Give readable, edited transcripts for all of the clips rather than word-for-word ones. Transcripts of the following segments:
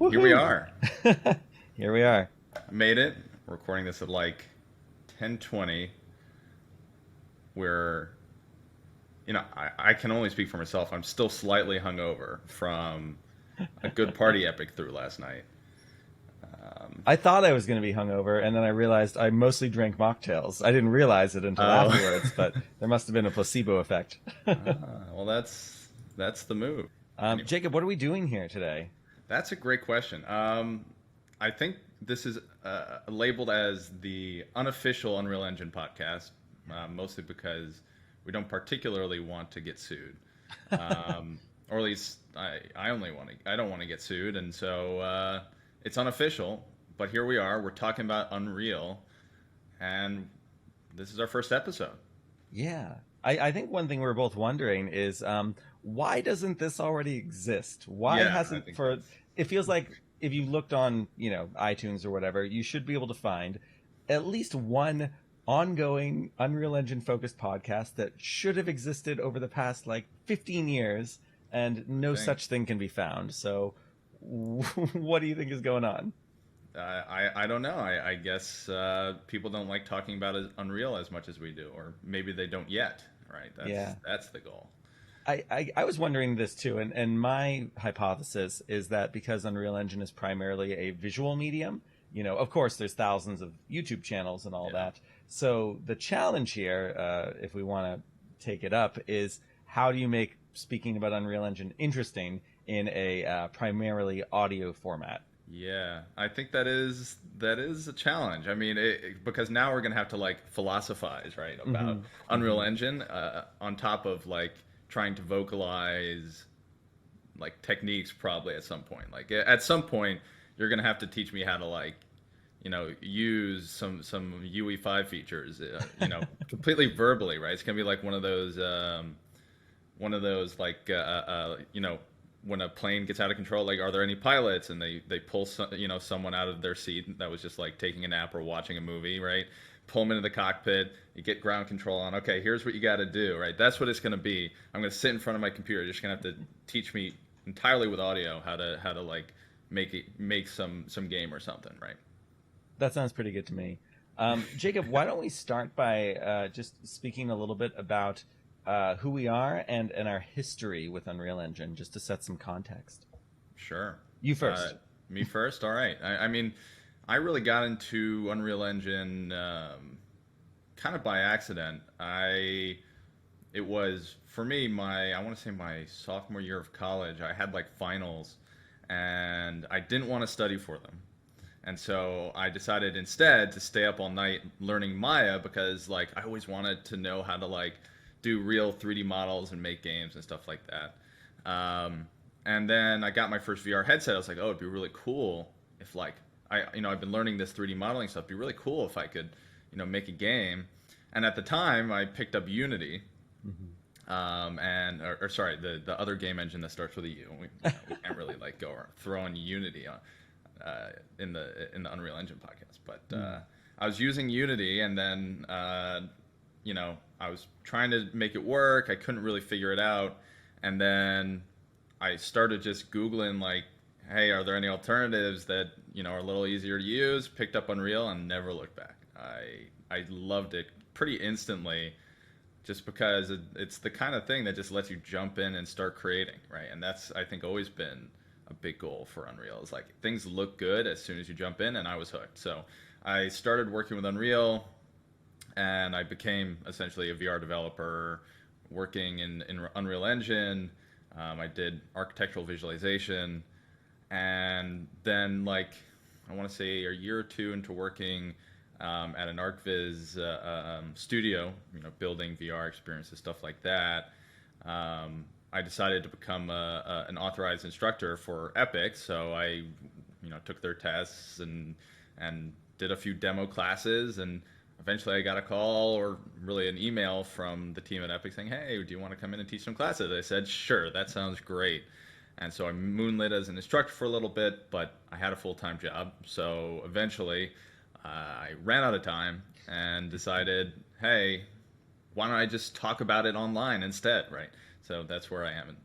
Here we are. Here we are. Made it. We're recording this at like 10:20. Where, I can only speak for myself. I'm still slightly hungover from a good party Epic threw last night. I thought I was going to be hungover, and then I realized I mostly drank mocktails. I didn't realize it until afterwards, but there must have been a placebo effect. Well, that's the move. Anyway. Jacob, what are we doing here today? That's a great question. I think this is labeled as the Unofficial Unreal Engine Podcast, mostly because we don't particularly want to get sued, or at least I don't want to get sued, and so it's unofficial. But here we are. We're talking about Unreal, and this is our first episode. Yeah, I think one thing we're both wondering is why doesn't this already exist? Why hasn't It feels like if you looked on, iTunes or whatever, you should be able to find at least one ongoing Unreal Engine focused podcast that should have existed over the past 15 years, and no such thing can be found. So what do you think is going on? I don't know. I guess people don't like talking about Unreal as much as we do, or maybe they don't yet, right? That's the goal. I was wondering this too, and my hypothesis is that because Unreal Engine is primarily a visual medium, of course there's thousands of YouTube channels and all that. So the challenge here, if we want to take it up, is how do you make speaking about Unreal Engine interesting in a primarily audio format? Yeah, I think that is a challenge. I mean, because now we're gonna have to philosophize, right, about Unreal Engine on top of trying to vocalize techniques probably at some point. At some point you're gonna have to teach me how to use some UE5 features, completely verbally, right? It's gonna be one of those when a plane gets out of control, are there any pilots? And they pull someone out of their seat that was just taking a nap or watching a movie, right? Pull them into the cockpit, you get ground control on. Okay, here's what you got to do, right? That's what it's going to be. I'm going to sit in front of my computer. You're just going to have to teach me entirely with audio how to make some game or something, right? That sounds pretty good to me. Jacob, why don't we start by just speaking a little bit about who we are and our history with Unreal Engine, just to set some context. Sure. You first. Me first? All right. I mean, I really got into Unreal Engine kind of by accident. It was, for me, I want to say my sophomore year of college. I had finals, and I didn't want to study for them. And so I decided instead to stay up all night learning Maya, because I always wanted to know how to do real 3D models and make games and stuff like that. And then I got my first VR headset. I was like, oh, it'd be really cool if I've been learning this 3D modeling stuff. It'd be really cool if I could, make a game. And at the time I picked up Unity, the other game engine that starts with a U. We can't really go or throw in Unity on, in the Unreal Engine podcast. But I was using Unity, and then I was trying to make it work. I couldn't really figure it out. And then I started just Googling, hey, are there any alternatives that, are a little easier to use? Picked up Unreal and never looked back. I loved it pretty instantly, just because it's the kind of thing that just lets you jump in and start creating, right? And that's, I think, always been a big goal for Unreal. Is things look good as soon as you jump in, and I was hooked. So I started working with Unreal, and I became essentially a VR developer working in Unreal Engine. I did architectural visualization, and then I want to say a year or two into working at an ArcViz studio, building VR experiences, stuff like that, I decided to become an authorized instructor for Epic. So I, took their tests and did a few demo classes, and eventually I got a call, or really an email, from the team at Epic saying, hey, do you want to come in and teach some classes? I said, sure, that sounds great. And so I moonlit as an instructor for a little bit, but I had a full-time job. So eventually I ran out of time and decided, hey, why don't I just talk about it online instead, right? So that's where I am.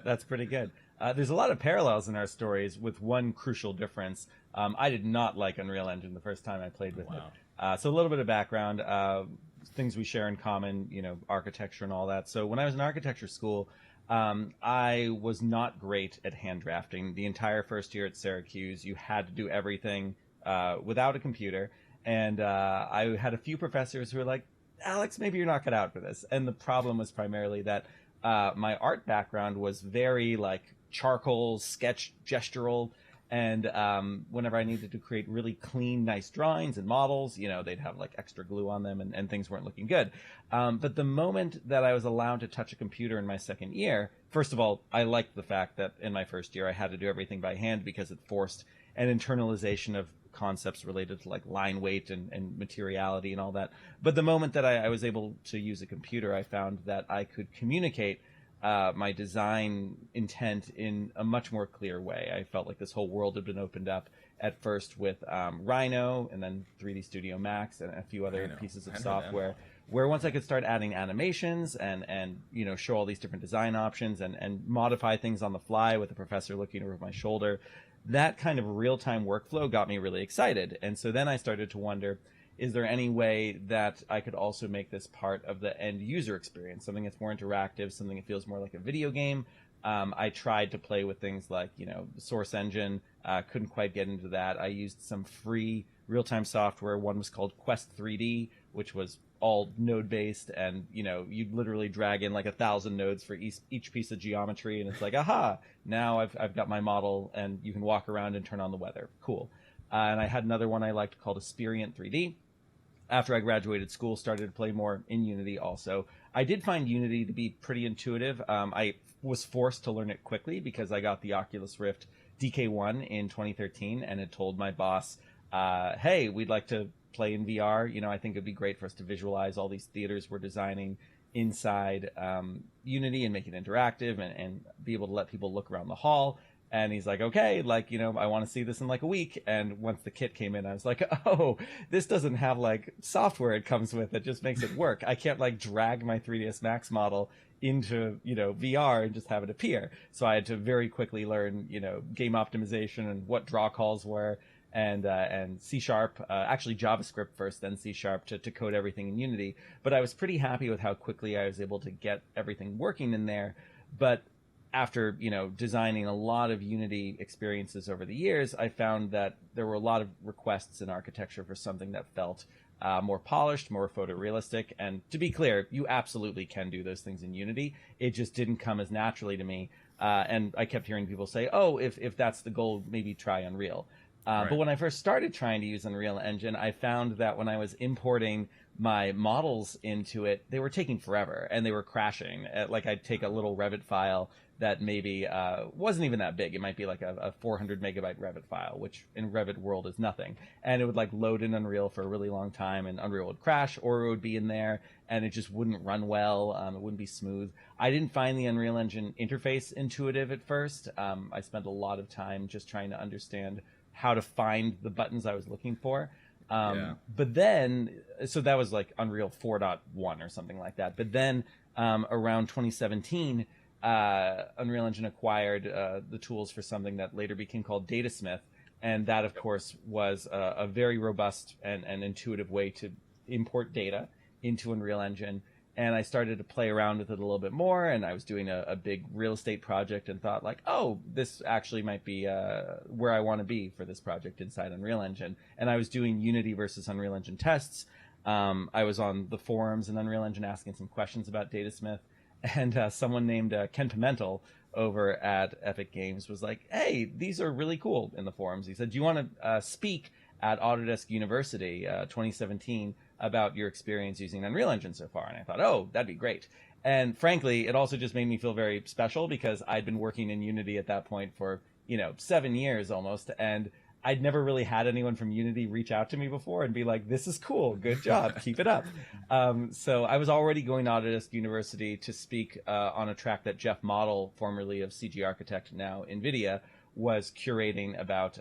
That's pretty good. There's a lot of parallels in our stories with one crucial difference. I did not like Unreal Engine the first time I played with it. So a little bit of background, things we share in common, architecture and all that. So when I was in architecture school, I was not great at hand drafting. The entire first year at Syracuse, you had to do everything without a computer. And I had a few professors who were like, Alex, maybe you're not cut out for this. And the problem was primarily that my art background was very like charcoal, sketch, gestural. And whenever I needed to create really clean, nice drawings and models, they'd have like extra glue on them and things weren't looking good. But the moment that I was allowed to touch a computer in my second year, first of all, I liked the fact that in my first year I had to do everything by hand because it forced an internalization of concepts related to like line weight and materiality and all that. But the moment that I was able to use a computer, I found that I could communicate my design intent in a much more clear way. I felt like this whole world had been opened up at first with Rhino and then 3D Studio Max and a few other pieces of software where once I could start adding animations and show all these different design options and modify things on the fly with a professor looking over my shoulder, that kind of real-time workflow got me really excited. And so then I started to wonder, is there any way that I could also make this part of the end user experience, something that's more interactive, something that feels more like a video game? I tried to play with things like, Source Engine, couldn't quite get into that. I used some free real-time software. One was called Quest 3D, which was all node-based, and, you'd literally drag in like 1,000 nodes for each piece of geometry, and it's like, aha, now I've got my model, and you can walk around and turn on the weather. Cool. And I had another one I liked called Aspirient 3D. After I graduated school, started to play more in Unity also. I did find Unity to be pretty intuitive. I was forced to learn it quickly because I got the Oculus Rift DK1 in 2013 and had told my boss, hey, we'd like to play in VR. I think it'd be great for us to visualize all these theaters we're designing inside Unity and make it interactive and be able to let people look around the hall. And he's like, okay, I want to see this in like a week. And once the kit came in, I was like, oh, this doesn't have like software it comes with that just makes it work. I can't like drag my 3ds Max model into, VR and just have it appear. So I had to very quickly learn, game optimization and what draw calls were and C#, actually JavaScript first, then C# to code everything in Unity. But I was pretty happy with how quickly I was able to get everything working in there. But after, designing a lot of Unity experiences over the years, I found that there were a lot of requests in architecture for something that felt more polished, more photorealistic. And to be clear, you absolutely can do those things in Unity. It just didn't come as naturally to me. And I kept hearing people say, oh, if that's the goal, maybe try Unreal. Right. But when I first started trying to use Unreal Engine, I found that when I was importing my models into it, they were taking forever and they were crashing. Like I'd take a little Revit file that maybe wasn't even that big. It might be like a 400 megabyte Revit file, which in Revit world is nothing. And it would like load in Unreal for a really long time and Unreal would crash, or it would be in there and it just wouldn't run well. It wouldn't be smooth. I didn't find the Unreal Engine interface intuitive at first. I spent a lot of time just trying to understand how to find the buttons I was looking for. But then, so that was like Unreal 4.1 or something like that. But then around 2017, Unreal Engine acquired the tools for something that later became called Datasmith. And that, of course, was a very robust and intuitive way to import data into Unreal Engine. And I started to play around with it a little bit more, and I was doing a big real estate project and thought like, oh, this actually might be where I want to be for this project inside Unreal Engine. And I was doing Unity versus Unreal Engine tests. I was on the forums in Unreal Engine asking some questions about Datasmith, and someone named Ken Pimentel over at Epic Games was like, hey, these are really cool in the forums. He said, do you want to speak at Autodesk University 2017 about your experience using Unreal Engine so far? And I thought, oh, that'd be great. And frankly, it also just made me feel very special because I'd been working in Unity at that point for, 7 years almost. And I'd never really had anyone from Unity reach out to me before and be like, this is cool. Good job. Keep it up. So I was already going to Autodesk University to speak on a track that Jeff Model, formerly of CG Architect, now NVIDIA, was curating about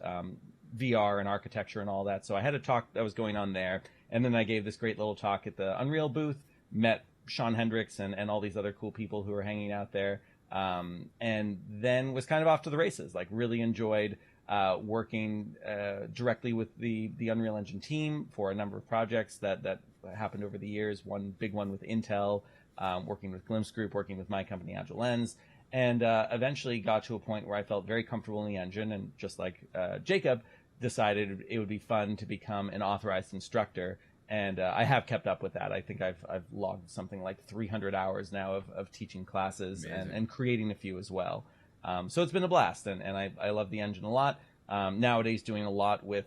VR and architecture and all that. So I had a talk that was going on there. And then I gave this great little talk at the Unreal booth, met Sean Hendricks and all these other cool people who were hanging out there. and then was kind of off to the races. Like really enjoyed working directly with the Unreal Engine team for a number of projects that happened over the years. One big one with Intel, working with Glimpse Group, working with my company Agile Lens, and eventually got to a point where I felt very comfortable in the engine, and just like Jacob, decided it would be fun to become an authorized instructor. And I have kept up with that. I think I've logged something like 300 hours now of teaching classes and creating a few as well. So it's been a blast, and I love the engine a lot. Nowadays doing a lot with,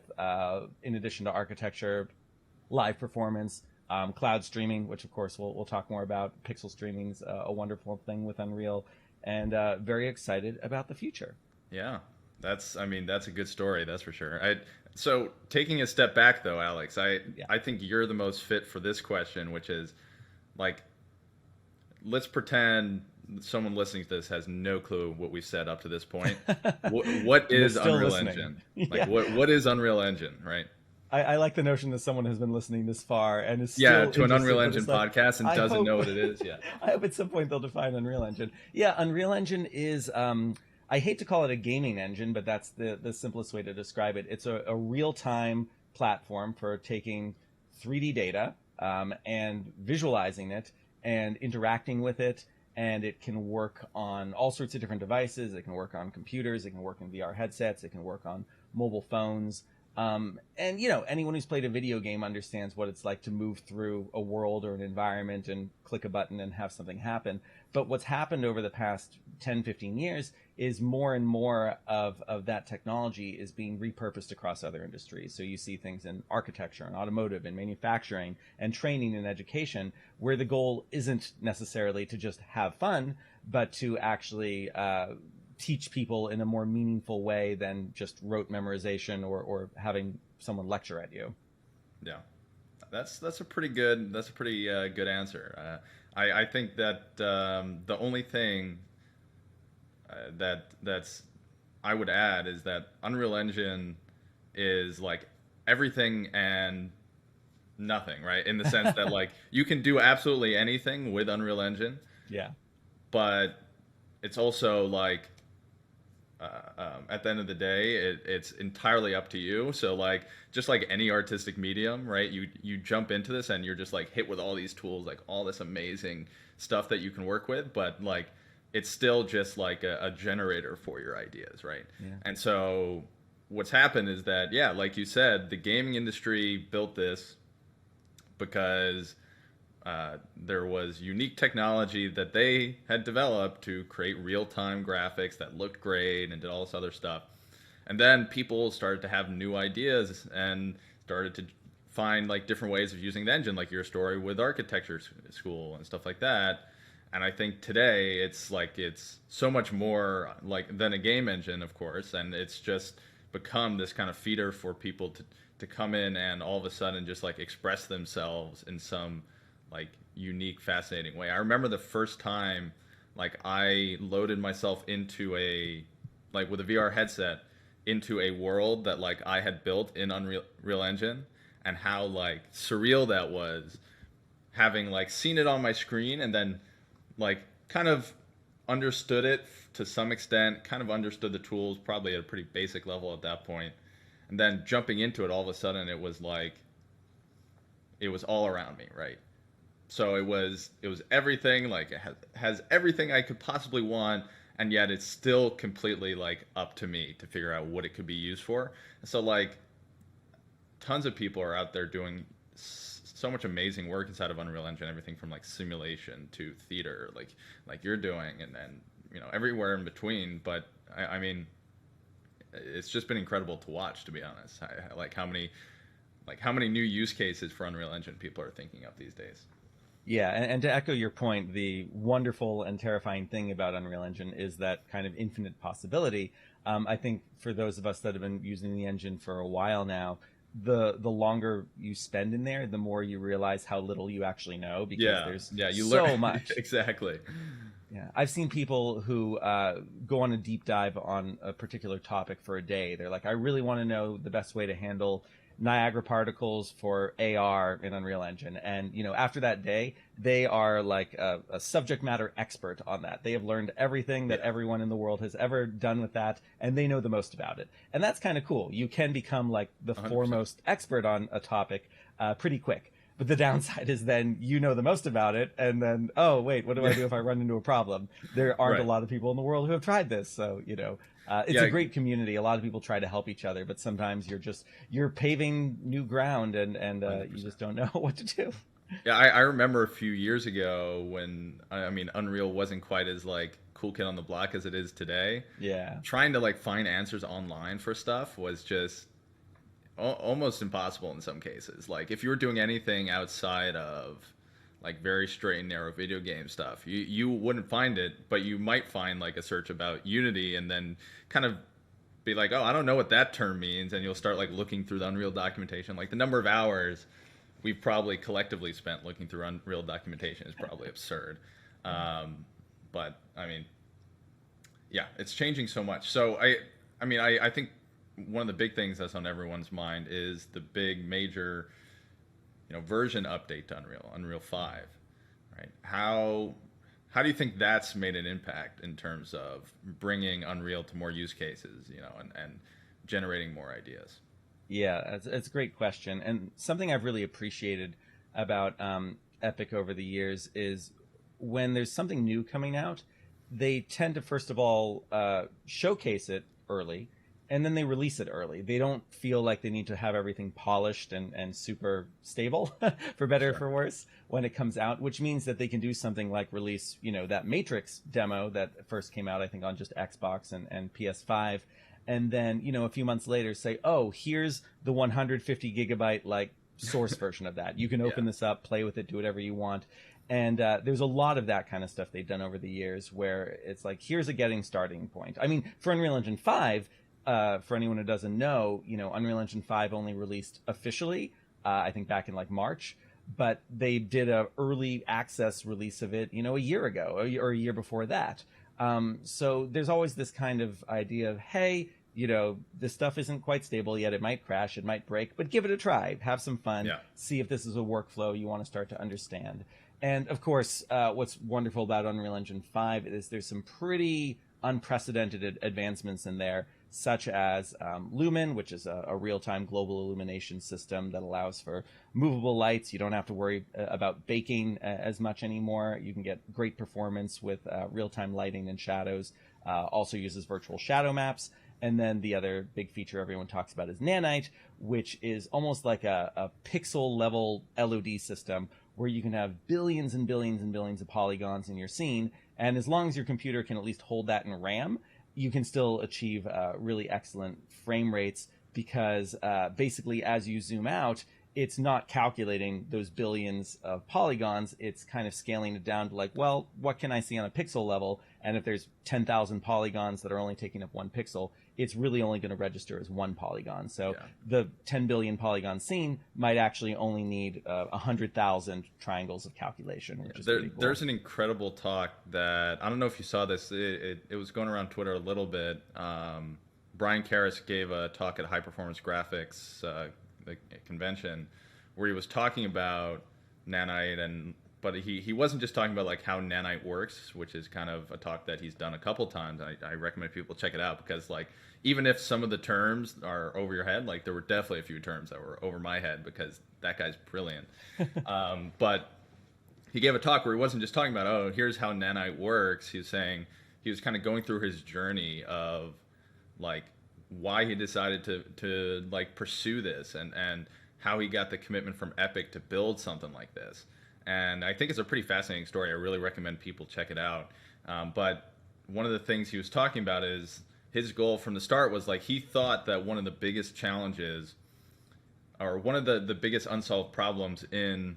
in addition to architecture, live performance, cloud streaming, which of course we'll talk more about. Pixel streaming's a wonderful thing with Unreal, and very excited about the future. Yeah, that's a good story, that's for sure. So taking a step back though, Alex, I think you're the most fit for this question, which is like, let's pretend someone listening to this has no clue what we've said up to this point. What is Unreal Engine? Like, what is Unreal Engine, right? I like the notion that someone has been listening this far and is still to an Unreal Engine podcast and doesn't know what it is yet. I hope at some point they'll define Unreal Engine. Yeah, Unreal Engine is, I hate to call it a gaming engine, but that's the simplest way to describe it. It's a real-time platform for taking 3D data and visualizing it and interacting with it. And it can work on all sorts of different devices. It can work on computers. It can work in VR headsets. It can work on mobile phones. And, anyone who's played a video game understands what it's like to move through a world or an environment and click a button and have something happen. But what's happened over the past 10, 15 years is more and more of that technology is being repurposed across other industries. So you see things in architecture and automotive and manufacturing and training and education, where the goal isn't necessarily to just have fun, but to actually teach people in a more meaningful way than just rote memorization or having someone lecture at you. Yeah, that's a pretty good good answer. I think that the only thing that's I would add is that Unreal Engine is like everything and nothing, right? In the sense that like you can do absolutely anything with Unreal Engine. Yeah. But it's also like at the end of the day, it's entirely up to you. So like just like any artistic medium, right? You jump into this and you're just like hit with all these tools, like all this amazing stuff that you can work with, but like it's still just like a generator for your ideas, right? Yeah. And so what's happened is that, yeah, like you said, the gaming industry built this because there was unique technology that they had developed to create real-time graphics that looked great and did all this other stuff. And then people started to have new ideas and started to find like different ways of using the engine, like your story with architecture school and stuff like that. And I think today it's so much more like than a game engine, of course, and it's just become this kind of feeder for people to come in and all of a sudden just like express themselves in some like unique, fascinating way. I remember the first time like I loaded myself into with a VR headset into a world that like I had built in Unreal Engine, and how like surreal that was, having like seen it on my screen and then like kind of understood it to some extent, kind of understood the tools probably at a pretty basic level at that point, and then jumping into it, all of a sudden it was all around me, right? So it was everything, like it has everything I could possibly want, and yet it's still completely like up to me to figure out what it could be used for. So like tons of people are out there doing so much amazing work inside of Unreal Engine, everything from like simulation to theater, like you're doing, and then everywhere in between. But I mean, it's just been incredible to watch, to be honest. Like how many new use cases for Unreal Engine people are thinking of these days. Yeah, and to echo your point, the wonderful and terrifying thing about Unreal Engine is that kind of infinite possibility. I think for those of us that have been using the engine for a while now, the longer you spend in there, the more you realize how little you actually know, because there's so much. Exactly. Yeah, I've seen people who go on a deep dive on a particular topic for a day. They're like, I really want to know the best way to handle Niagara particles for AR in Unreal Engine. And, after that day, they are like a subject matter expert on that. They have learned everything that everyone in the world has ever done with that, and they know the most about it. And that's kind of cool. You can become like the 100%. foremost expert on a topic pretty quick. But the downside is then you know the most about it, and then, oh, wait, what do I do if I run into a problem? There aren't a lot of people in the world who have tried this. So, it's a great community. A lot of people try to help each other, but sometimes you're paving new ground, and you just don't know what to do. Yeah, I remember a few years ago when, Unreal wasn't quite as like cool kid on the block as it is today. Yeah. Trying to like find answers online for stuff was just almost impossible in some cases. Like if you were doing anything outside of like very straight and narrow video game stuff, you wouldn't find it, but you might find like a search about Unity and then kind of be like, oh, I don't know what that term means, and you'll start like looking through the Unreal documentation. Like the number of hours we've probably collectively spent looking through Unreal documentation is probably absurd. But yeah, it's changing so much. So I think one of the big things that's on everyone's mind is the big major, version update to Unreal 5, right? How do you think that's made an impact in terms of bringing Unreal to more use cases, and generating more ideas? Yeah, it's a great question. And something I've really appreciated about Epic over the years is when there's something new coming out, they tend to, first of all, showcase it early, and then they release it early. They don't feel like they need to have everything polished and super stable, for better or for worse, when it comes out, which means that they can do something like release, that Matrix demo that first came out, I think, on just Xbox and PS5. And then, a few months later say, oh, here's the 150 gigabyte like source version of that. You can open this up, play with it, do whatever you want. And there's a lot of that kind of stuff they've done over the years where it's like, here's a getting starting point. I mean, for Unreal Engine 5, for anyone who doesn't know, Unreal Engine 5 only released officially, I think back in like March, but they did a early access release of it, a year ago or a year before that. So there's always this kind of idea of, hey, this stuff isn't quite stable yet. It might crash, it might break, but give it a try. Have some fun. See if this is a workflow you want to start to understand. And of course, what's wonderful about Unreal Engine 5 is there's some pretty unprecedented advancements in there, such as Lumen, which is a real-time global illumination system that allows for movable lights. You don't have to worry about baking as much anymore. You can get great performance with real-time lighting and shadows. Also uses virtual shadow maps. And then the other big feature everyone talks about is Nanite, which is almost like a pixel-level LOD system where you can have billions and billions and billions of polygons in your scene. And as long as your computer can at least hold that in RAM, you can still achieve really excellent frame rates because basically as you zoom out, it's not calculating those billions of polygons. It's kind of scaling it down to like, well, what can I see on a pixel level? And if there's 10,000 polygons that are only taking up one pixel, it's really only going to register as one polygon. So the 10 billion polygon scene might actually only need 100,000 triangles of calculation, which is pretty cool. There's an incredible talk that, I don't know if you saw this, it was going around Twitter a little bit. Brian Karras gave a talk at High Performance Graphics the convention where he was talking about Nanite, but he wasn't just talking about like how Nanite works, which is kind of a talk that he's done a couple times. I recommend people check it out because like even if some of the terms are over your head, like there were definitely a few terms that were over my head because that guy's brilliant. But he gave a talk where he wasn't just talking about, oh, here's how Nanite works. He was saying he was kind of going through his journey of like why he decided to like pursue this and how he got the commitment from Epic to build something like this. And I think it's a pretty fascinating story. I really recommend people check it out. But one of the things he was talking about is his goal from the start was like he thought that one of the biggest challenges or one of the biggest unsolved problems in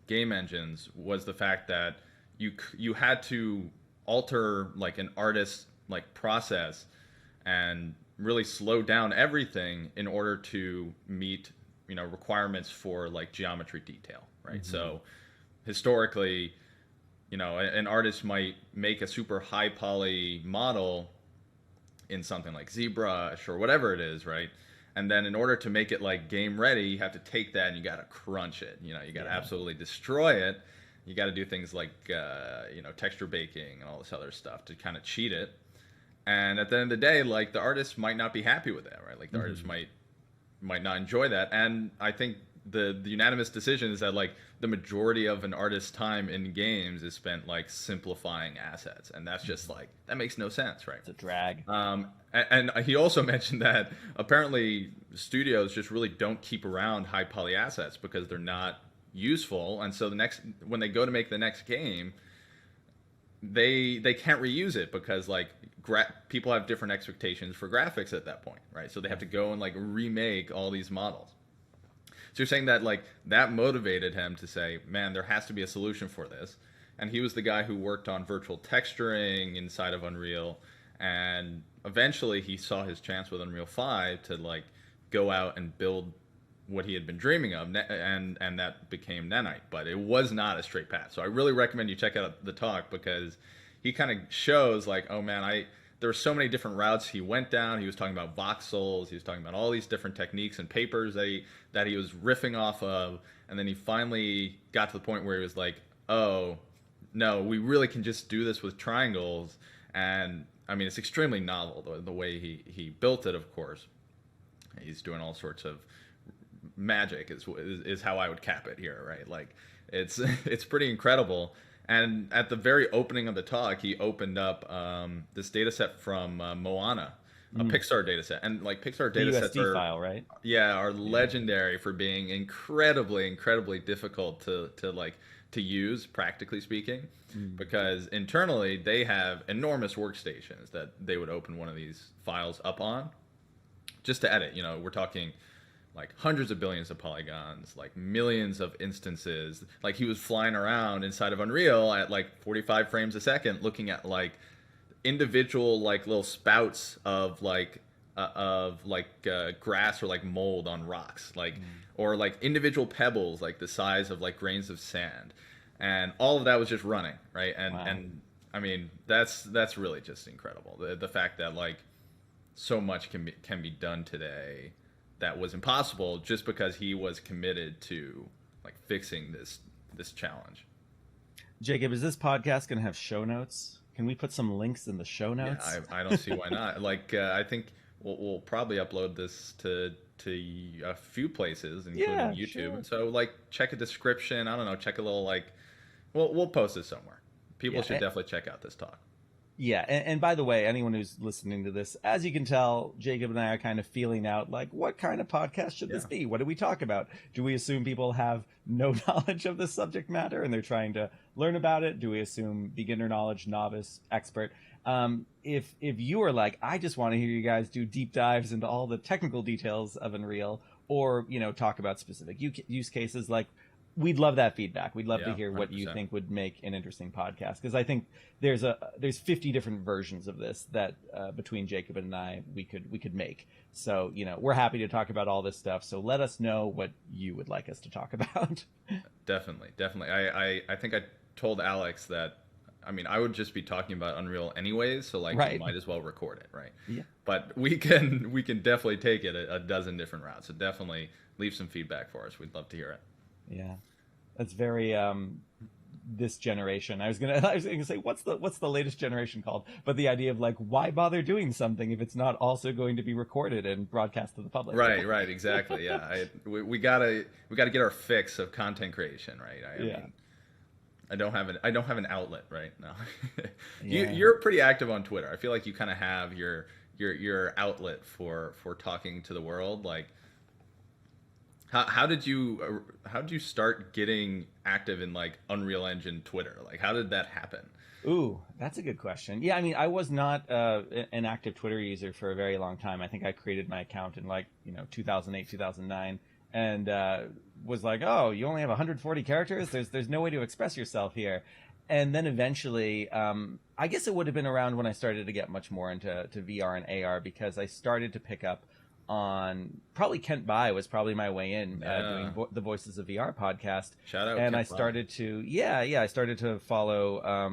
game engines was the fact that you had to alter like an artist's like process and really slow down everything in order to meet requirements for like geometry detail, right? Mm-hmm. So historically, an artist might make a super high poly model in something like ZBrush or whatever it is, right? And then in order to make it like game ready, you have to take that and you got to crunch it. You know, you got to absolutely destroy it. You got to do things like, texture baking and all this other stuff to kind of cheat it. And at the end of the day, like the artist might not be happy with that, right? Like the artist might not enjoy that. And I think the unanimous decision is that like the majority of an artist's time in games is spent like simplifying assets, and that's just like that makes no sense, right? It's a drag. And he also mentioned that apparently studios just really don't keep around high poly assets because they're not useful, and so when they go to make the next game, they can't reuse it because like people have different expectations for graphics at that point, right? So they have to go and like remake all these models. So you're saying that like that motivated him to say, man, there has to be a solution for this. And he was the guy who worked on virtual texturing inside of Unreal, and eventually he saw his chance with Unreal 5 to like go out and build what he had been dreaming of, and that became Nanite. But it was not a straight path. So I really recommend you check out the talk, because he kind of shows like, oh man, there were so many different routes he went down. He was talking about voxels. He was talking about all these different techniques and papers that he was riffing off of. And then he finally got to the point where he was like, oh, no, we really can just do this with triangles. And I mean, it's extremely novel, the way he built it, of course. He's doing all sorts of magic is how I would cap it here, right? Like it's pretty incredible. And at the very opening of the talk, he opened up this data set from Moana, a Pixar data set. And like Pixar data sets are file, right? Are legendary for being incredibly difficult to use, practically speaking, because internally they have enormous workstations that they would open one of these files up on just to edit. You know, we're talking like hundreds of billions of polygons, like millions of instances. Like he was flying around inside of Unreal at like 45 frames a second, looking at like individual like little spouts of grass or like mold on rocks, like or like individual pebbles like the size of like grains of sand, and all of that was just running, right? And I mean that's really just incredible. The fact that like so much can be done today that was impossible just because he was committed to like fixing this challenge. Jacob, is this podcast going to have show notes? Can we put some links in the show notes? Yeah, I don't see why not. Like I think we'll probably upload this to a few places, including YouTube. Sure. So like check a description. I don't know. Check a little like we'll post it somewhere. People should definitely check out this talk. Yeah, and by the way, anyone who's listening to this, as you can tell, Jacob and I are kind of feeling out, like, what kind of podcast should this be? What do we talk about? Do we assume people have no knowledge of the subject matter and they're trying to learn about it? Do we assume beginner knowledge, novice, expert? If you are like, I just want to hear you guys do deep dives into all the technical details of Unreal, or, talk about specific use cases, like, we'd love that feedback. We'd love to hear what 100%. You think would make an interesting podcast, because I think there's 50 different versions of this that between Jacob and I we could make. So we're happy to talk about all this stuff. So let us know what you would like us to talk about. Definitely. I think I told Alex that I would just be talking about Unreal anyways, so like we might as well record it, right? Yeah. But we can definitely take it a dozen different routes. So definitely leave some feedback for us. We'd love to hear it. Yeah, that's very this generation. I was gonna say what's the latest generation called? But the idea of like, why bother doing something if it's not also going to be recorded and broadcast to the public? Right, exactly. Yeah, we gotta get our fix of content creation, right? I mean, I don't have an outlet right now. You're pretty active on Twitter. I feel like you kind of have your outlet for talking to the world, like. How did you start getting active in like Unreal Engine Twitter? Like, how did that happen? Ooh, that's a good question. Yeah, I was not an active Twitter user for a very long time. I think I created my account in 2008, 2009, and was like, oh, you only have 140 characters? There's no way to express yourself here. And then eventually, I guess it would have been around when I started to get much more into VR and AR, because I started to pick up on probably Kent Bai was probably my way in doing the Voices of VR podcast. Shout out! And Kent I started to I started to follow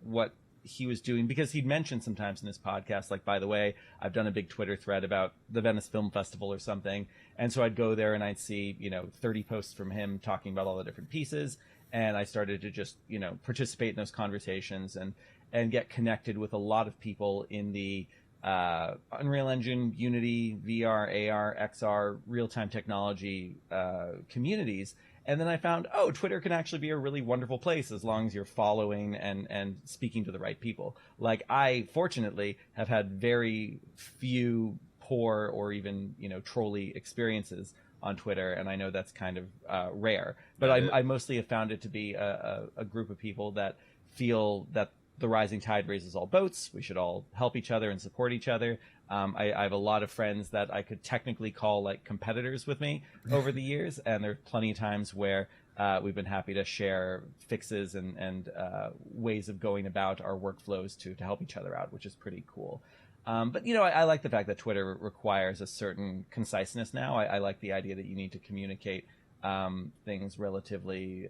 what he was doing, because he'd mentioned sometimes in his podcast, like, by the way, I've done a big Twitter thread about the Venice Film Festival or something. And so I'd go there and I'd see, 30 posts from him talking about all the different pieces. And I started to just, participate in those conversations and get connected with a lot of people in the Unreal Engine, Unity, VR, AR, XR, real-time technology communities. And then I found, Twitter can actually be a really wonderful place as long as you're following and speaking to the right people. Like, I, fortunately, have had very few poor or even, trolly experiences on Twitter, and I know that's kind of rare. But I mostly have found it to be a group of people that feel that the rising tide raises all boats. We should all help each other and support each other. I have a lot of friends that I could technically call like competitors with me over the years, and there are plenty of times where we've been happy to share fixes and ways of going about our workflows to help each other out, which is pretty cool. But, I like the fact that Twitter requires a certain conciseness now. I like the idea that you need to communicate things relatively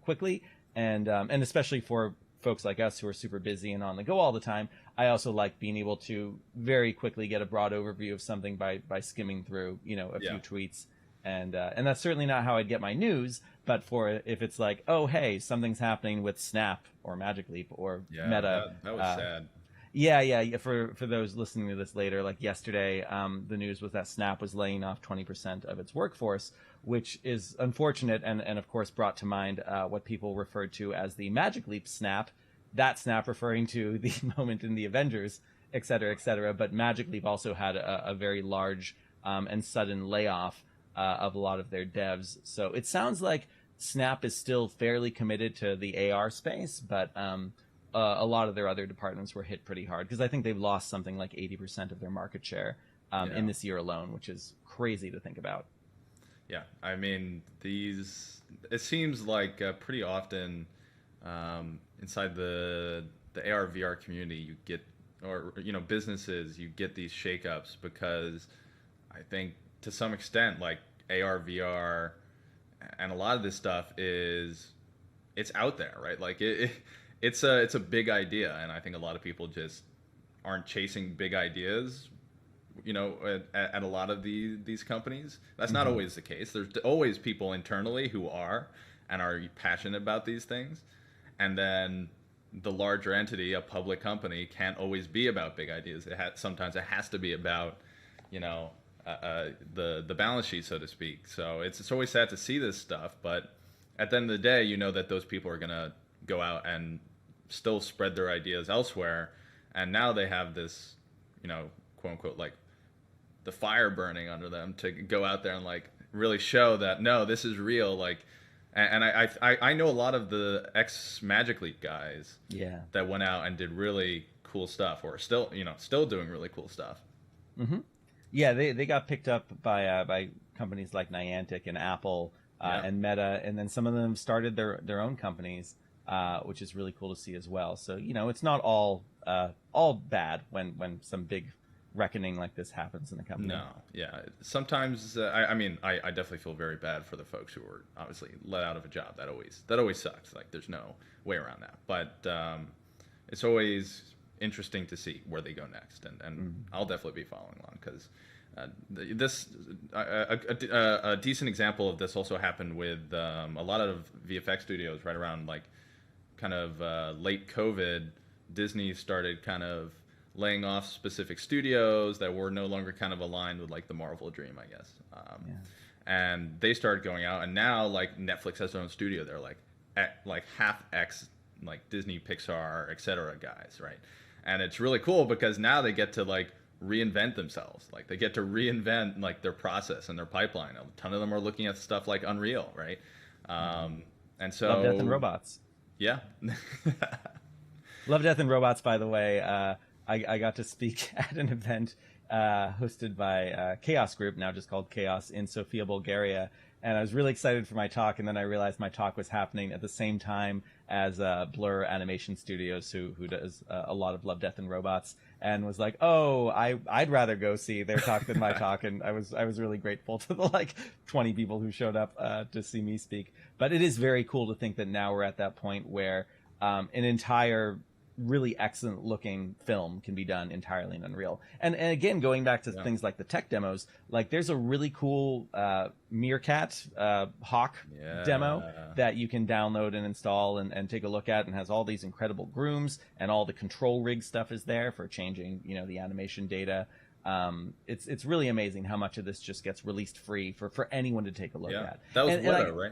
quickly, and especially for folks like us who are super busy and on the go all the time, I also like being able to very quickly get a broad overview of something by skimming through, a few tweets. And that's certainly not how I'd get my news, but if it's like, oh, hey, something's happening with Snap or Magic Leap or Meta. That was sad. Yeah. For those listening to this later, like yesterday, the news was that Snap was laying off 20% of its workforce, which is unfortunate and of course brought to mind what people referred to as the Magic Leap snap. That snap referring to the moment in the Avengers, et cetera, but Magic Leap also had a very large and sudden layoff of a lot of their devs. So it sounds like Snap is still fairly committed to the AR space, but a lot of their other departments were hit pretty hard, because I think they've lost something like 80% of their market share in this year alone, which is crazy to think about. Yeah, I mean, it seems like pretty often inside the AR VR community, you get, or businesses, you get these shakeups because I think to some extent, like AR VR and a lot of this stuff it's out there, right? Like it's a big idea, and I think a lot of people just aren't chasing big ideas, at a lot of these companies. That's not always the case. There's always people internally who are passionate about these things, and then the larger entity, a public company, can't always be about big ideas. Sometimes it has to be about, the balance sheet, so to speak. So it's always sad to see this stuff, but at the end of the day, that those people are gonna go out and still spread their ideas elsewhere, and now they have this, quote unquote, like the fire burning under them to go out there and like really show that no, this is real. Like, and I know a lot of the ex Magic Leap guys, that went out and did really cool stuff, or still doing really cool stuff. Mm-hmm. Yeah, they got picked up by companies like Niantic and Apple and Meta, and then some of them started their own companies, which is really cool to see as well. So it's not all bad when some big reckoning like this happens in the company. No, yeah. Sometimes I definitely feel very bad for the folks who were obviously let out of a job. That always sucks. Like, there's no way around that. But it's always interesting to see where they go next, and I'll definitely be following along, because a decent example of this also happened with a lot of VFX studios right around like kind of late COVID. Disney started kind of laying off specific studios that were no longer kind of aligned with like the Marvel dream, I guess. And they started going out, and now like Netflix has their own studio. They're like half X like Disney, Pixar, etc. guys, right? And it's really cool because now they get to like reinvent themselves. Like, they get to reinvent like their process and their pipeline. A ton of them are looking at stuff like Unreal, right? And so Love, Death, and Robots. Yeah. Love, Death, and Robots, by the way. I got to speak at an event hosted by Chaos Group, now just called Chaos, in Sofia, Bulgaria. And I was really excited for my talk, and then I realized my talk was happening at the same time as Blur Animation Studios, who does a lot of Love, Death, and Robots, and was like, oh, I'd rather go see their talk than my talk. And I was really grateful to the like 20 people who showed up to see me speak. But it is very cool to think that now we're at that point where an entire really excellent looking film can be done entirely in Unreal. And again, going back to things like the tech demos, like there's a really cool Meerkat Hawk demo that you can download and install and take a look at, and has all these incredible grooms, and all the control rig stuff is there for changing, the animation data. It's really amazing how much of this just gets released free for anyone to take a look at. That was Weta, right?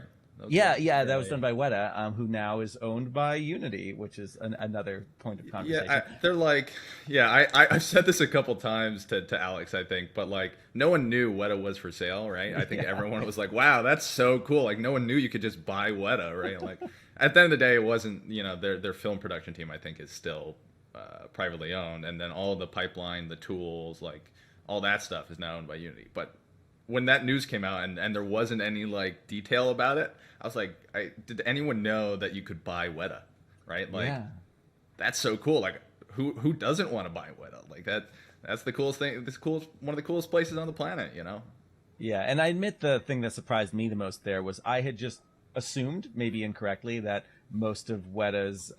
That was done by Weta, who now is owned by Unity, which is another point of conversation. They're like, I've said this a couple times to Alex, I think, but like no one knew Weta was for sale, right? I think everyone was like, wow, that's so cool. Like no one knew you could just buy Weta, right? Like at the end of the day, it wasn't, their film production team, I think, is still privately owned, and then all the pipeline, the tools, like all that stuff is now owned by Unity. But when that news came out and there wasn't any like detail about it, I was like, did anyone know that you could buy Weta, right? Like, that's so cool. Like, who doesn't want to buy Weta? Like that's the coolest thing. One of the coolest places on the planet, Yeah, and I admit the thing that surprised me the most there was I had just assumed, maybe incorrectly, that most of Weta's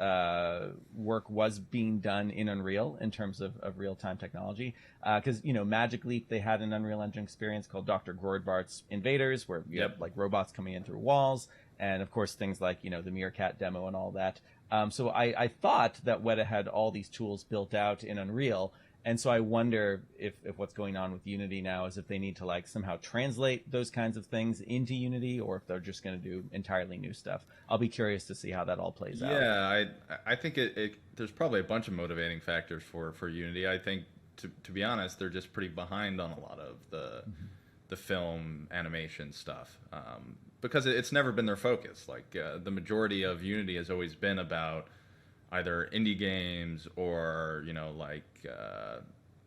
work was being done in Unreal in terms of real-time technology. Because, Magic Leap, they had an Unreal Engine experience called Dr. Grodbart's Invaders, where you have like robots coming in through walls, and of course things like, the Meerkat demo and all that. So I thought that Weta had all these tools built out in Unreal. And so I wonder if what's going on with Unity now is if they need to like somehow translate those kinds of things into Unity, or if they're just going to do entirely new stuff. I'll be curious to see how that all plays out. Yeah, I think there's probably a bunch of motivating factors for Unity. I think, to be honest, they're just pretty behind on a lot of the film animation stuff, because it's never been their focus. Like the majority of Unity has always been about either indie games or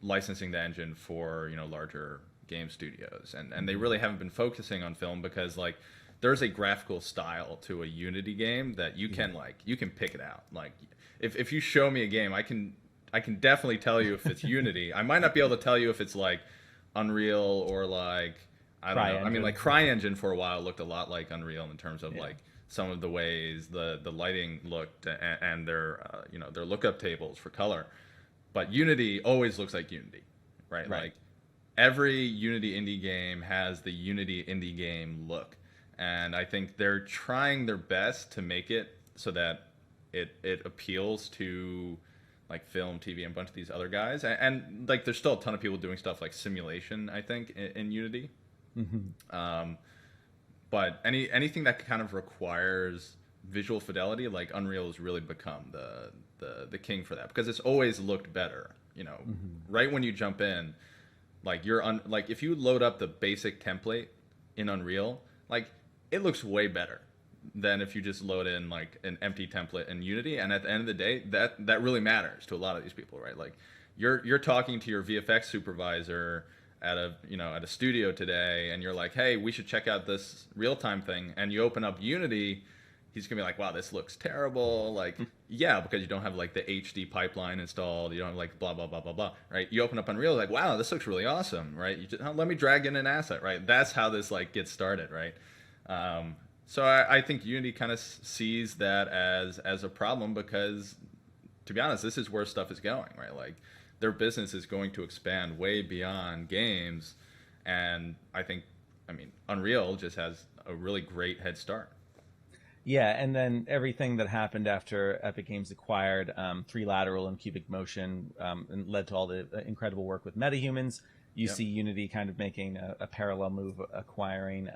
licensing the engine for larger game studios, and they really haven't been focusing on film, because like there's a graphical style to a Unity game that you can you can pick it out. Like if you show me a game, I can definitely tell you if it's Unity. I might not be able to tell you if it's like Unreal or like I don't know. I mean, like CryEngine for a while looked a lot like Unreal in terms of like some of the ways the lighting looked and their their lookup tables for color. But Unity always looks like Unity, right? Like every Unity indie game has the Unity indie game look, and I think they're trying their best to make it so that it appeals to like film, TV, and a bunch of these other guys, and like there's still a ton of people doing stuff like simulation, I think, in Unity. But anything that kind of requires visual fidelity, like Unreal has really become the king for that, because it's always looked better. Right when you jump in, like like if you load up the basic template in Unreal, like it looks way better than if you just load in like an empty template in Unity. And at the end of the day, that really matters to a lot of these people, right? Like you're talking to your VFX supervisor at a studio today, and you're like, hey, we should check out this real-time thing, and you open up Unity, he's gonna be like, wow, this looks terrible. Like because you don't have like the HD pipeline installed, you don't have like blah blah blah blah blah, right? You open up Unreal, like, wow, this looks really awesome, right? You just, let me drag in an asset, right? That's how this like gets started, right? So I think Unity kind of sees that as a problem, because to be honest, this is where stuff is going, right? Like their business is going to expand way beyond games, and I mean, Unreal just has a really great head start. Yeah, and then everything that happened after Epic Games acquired 3Lateral and Cubic Motion and led to all the incredible work with MetaHumans. You see Unity kind of making a parallel move, acquiring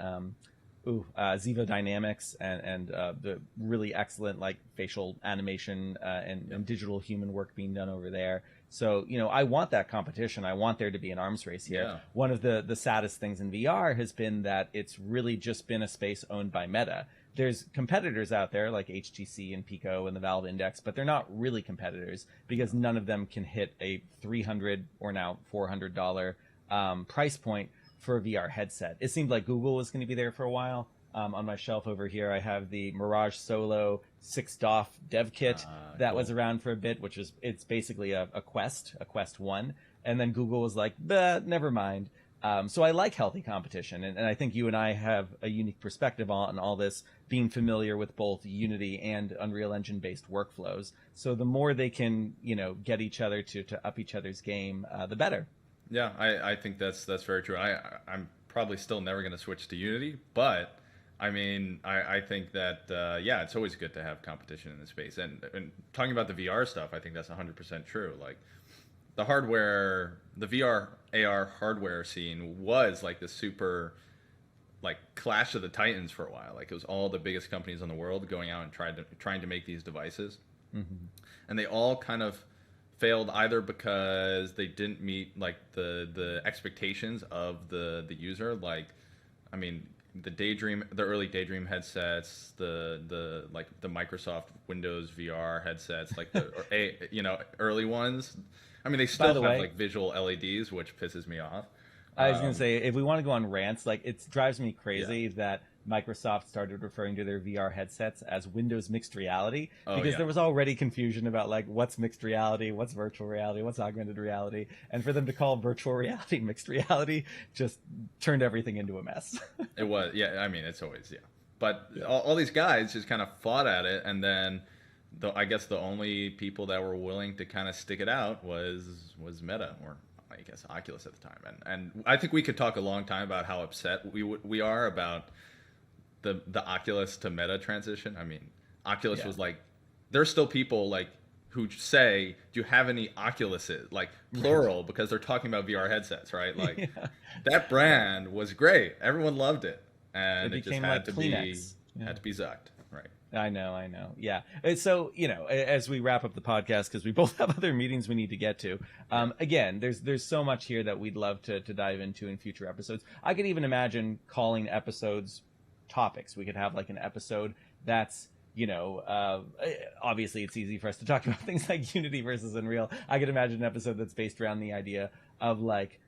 Zivo Dynamics and the really excellent like facial animation and digital human work being done over there. So, I want that competition. I want there to be an arms race here. Yeah. One of the saddest things in VR has been that it's really just been a space owned by Meta. There's competitors out there like HTC and Pico and the Valve Index, but they're not really competitors because none of them can hit a $300 or now $400 price point for a VR headset. It seemed like Google was going to be there for a while. On my shelf over here, I have the Mirage Solo 6DoF dev kit that was around for a bit, it's basically a Quest 1. And then Google was like, never mind. So I like healthy competition, and I think you and I have a unique perspective on all this, being familiar with both Unity and Unreal Engine based workflows. So the more they can, get each other to up each other's game, the better. Yeah, I think that's very true. I'm probably still never going to switch to Unity, but I mean, I think that it's always good to have competition in this space. And talking about the VR stuff, I think that's 100% true. Like, the hardware, the VR AR hardware scene was like the super, like, clash of the titans for a while. Like, it was all the biggest companies in the world going out and trying to make these devices, and they all kind of failed either because they didn't meet like the expectations of the user. Like, I mean, the early Daydream headsets, the Microsoft Windows VR headsets, like the early ones. I mean, they still have like visual LEDs, which pisses me off. I was going to say, if we want to go on rants, like, it drives me crazy that Microsoft started referring to their VR headsets as Windows mixed reality, because there was already confusion about, like, what's mixed reality, what's virtual reality, what's augmented reality, and for them to call virtual reality mixed reality just turned everything into a mess. It was, I mean, it's always, but all these guys just kind of fought at it, and then I guess the only people that were willing to kind of stick it out was Meta, or I guess Oculus at the time. And I think we could talk a long time about how upset we are about the Oculus to Meta transition. I mean, Oculus was like, there's still people like who say, do you have any Oculuses, like plural, because they're talking about VR headsets, right? Like, that brand was great. Everyone loved it. And it just had to Kleenex. had to be zucked. Right. I know. Yeah. So, as we wrap up the podcast, because we both have other meetings we need to get to, again, there's so much here that we'd love to dive into in future episodes. I could even imagine calling episodes topics. We could have like an episode that's, obviously it's easy for us to talk about things like Unity versus Unreal. I could imagine an episode that's based around the idea of like,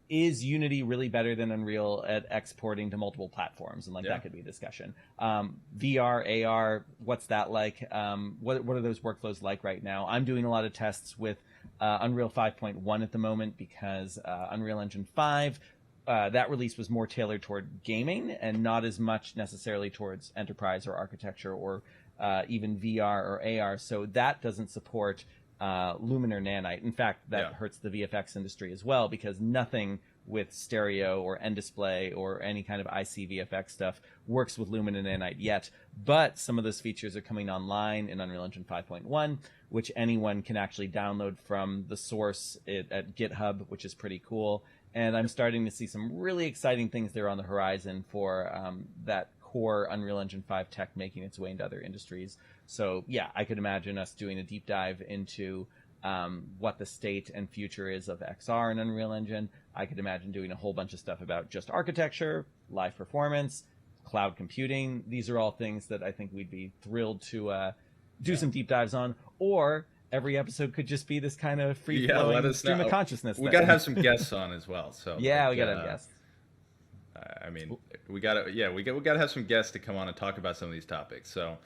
is Unity really better than Unreal at exporting to multiple platforms? And that could be a discussion. VR, AR, what's that like? What are those workflows like right now? I'm doing a lot of tests with Unreal 5.1 at the moment, because Unreal Engine 5, that release was more tailored toward gaming and not as much necessarily towards enterprise or architecture or even VR or AR. So that doesn't support Lumen or Nanite. In fact, that hurts the VFX industry as well, because nothing with stereo or end display or any kind of IC VFX stuff works with Lumen and Nanite yet. But some of those features are coming online in Unreal Engine 5.1, which anyone can actually download from the source at GitHub, which is pretty cool. And I'm starting to see some really exciting things there on the horizon for that core Unreal Engine 5 tech making its way into other industries. So I could imagine us doing a deep dive into what the state and future is of XR in Unreal Engine. I could imagine doing a whole bunch of stuff about just architecture, live performance, cloud computing. These are all things that I think we'd be thrilled to do some deep dives on. Or every episode could just be this kind of free-flowing stream of consciousness. We got to have some guests on as well. So we got to have guests. I mean, we got to have some guests to come on and talk about some of these topics. So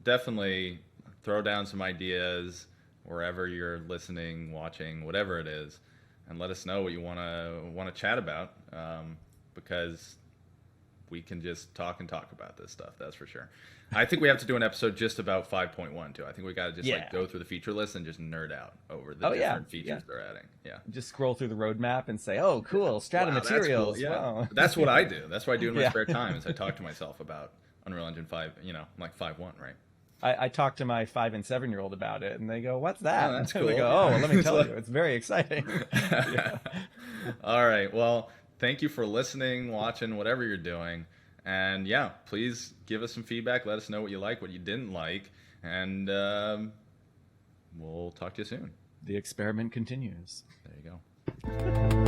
definitely throw down some ideas wherever you're listening, watching, whatever it is, and let us know what you want to chat about, because we can just talk about this stuff. That's for sure. I think we have to do an episode just about 5.1 too. I think we got to just like go through the feature list and just nerd out over the different features they're adding. Yeah. Just scroll through the roadmap and say, "Oh, cool, Strata materials." That's cool. Yeah. Wow. That's what I do. That's what I do in my spare time. Is I talk to myself about Unreal Engine 5. Like 5.1, right? I talk to my 5 and 7-year-old about it, and they go, "What's that?" Oh, that's cool. And they go, "Oh, well, let me tell you, it's very exciting." All right. Well, thank you for listening, watching, whatever you're doing. And please give us some feedback. Let us know what you like, what you didn't like. And we'll talk to you soon. The experiment continues. There you go.